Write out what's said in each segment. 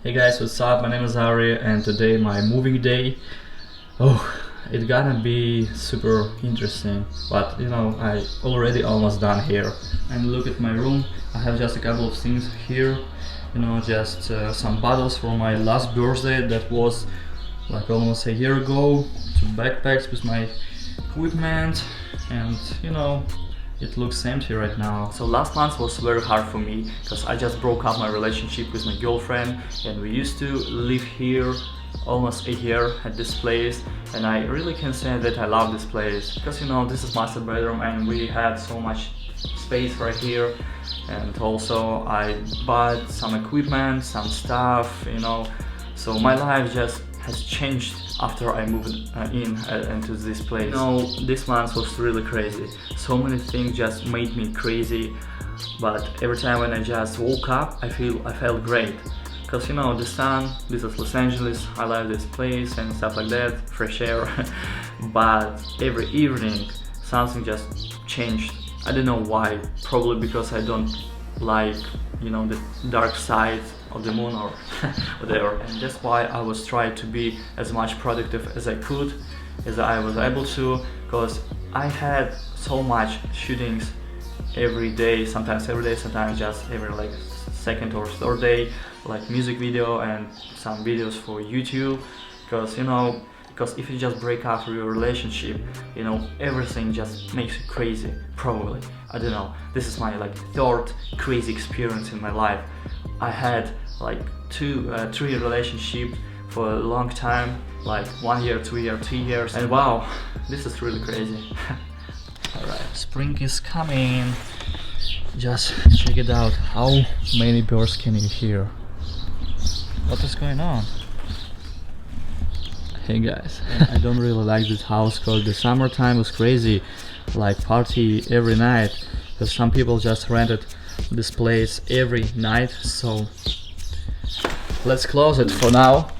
Hey guys, what's up? My name is Ari and today my moving day. Oh, it's gonna be super interesting, but I already almost done here. And look at my room. I have just a couple of things here, just some bottles from my last birthday that was like almost a year ago, two backpacks with my equipment, and it looks empty right now. So last month was very hard for me because I just broke up my relationship with my girlfriend, and we used to live here almost a year at this place, and I really can say that I love this place because this is master bedroom and we have so much space right here. And also I bought some equipment, some stuff, so my life just has changed after I moved into this place. This month was really crazy. So many things just made me crazy, but every time when I just woke up, I felt great. Because the sun, this is Los Angeles, I love this place and stuff like that, fresh air. But every evening, something just changed. I don't know why, probably because I don't like, the dark side of the moon or whatever. And that's why I was trying to be as much productive as I could, as I was able to, because I had so much shootings every day, sometimes every day, sometimes just every like second or third day, like music video and some videos for YouTube, because if you just break up your relationship, everything just makes you crazy, probably. I don't know, this is my third crazy experience in my life. I had like three relationships for a long time, like 1 year, 2 years, 3 years, and wow, this is really crazy. Alright, spring is coming. Just check it out, how many birds can you hear? What is going on? Hey guys, I don't really like this house because the summertime was crazy, like party every night, because some people just rented this place every night, so let's close it for now.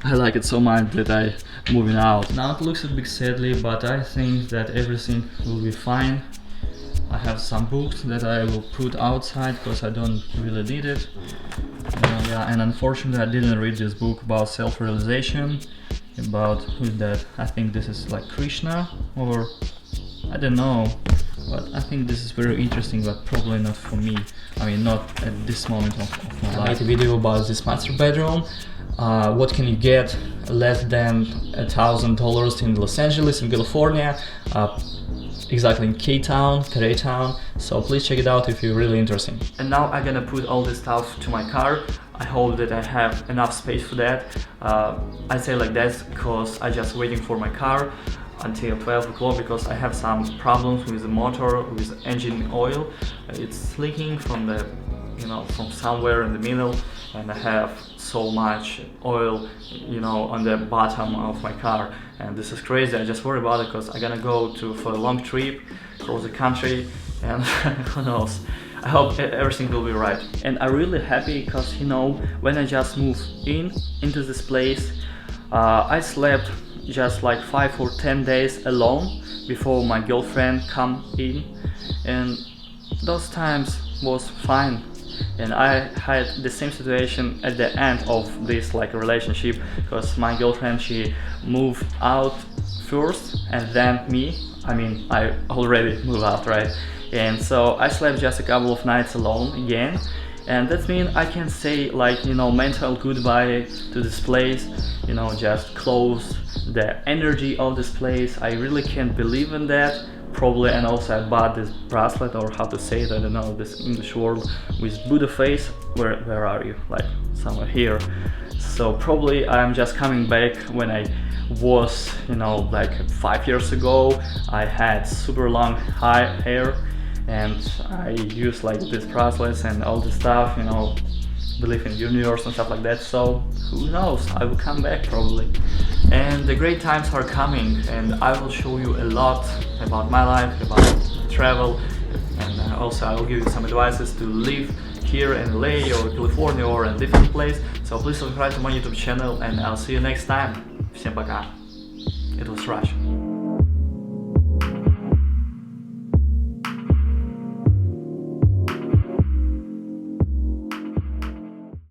I like it so much that I'm moving out. Now it looks a bit sadly, but I think that everything will be fine. I have some books that I will put outside because I don't really need it. And unfortunately I didn't read this book about self-realization, about who's that. I think this is like Krishna, or I don't know, but I think this is very interesting, but probably not for me. I mean, not at this moment of my life. I made a video about this master bedroom. What can you get less than $1,000 in Los Angeles, in California, exactly in K-Town, Koreatown. So please check it out if you're really interested. And now I'm gonna put all this stuff to my car. I hope that I have enough space for that. I say like that because I just waiting for my car until 12 o'clock because I have some problems with the motor, with engine oil. It's leaking from the, from somewhere in the middle, and I have so much oil, on the bottom of my car, and this is crazy. I just worry about it because I'm gonna go for a long trip across the country, and who knows. I hope everything will be right. And I'm really happy because when I just moved into this place, I slept just like 5 or 10 days alone before my girlfriend come in, and those times was fine. And I had the same situation at the end of this relationship, because my girlfriend, she moved out first and then me. I mean, I already moved out, right? And so I slept just a couple of nights alone again, and that means I can say mental goodbye to this place, just close the energy of this place. I really can't believe in that. Probably, and also I bought this bracelet, or how to say it, I don't know this English word, with Buddha face. Where are you? Like somewhere here. So probably I'm just coming back when I was, like 5 years ago. I had super long hair, and I used this bracelets and all this stuff, believe in universe and stuff like that. So who knows, I will come back probably. And the great times are coming, and I will show you a lot about my life, about travel, and also I will give you some advices to live here in LA or California or in a different place. So please subscribe to my YouTube channel, and I'll see you next time. Всем пока. It was Rush.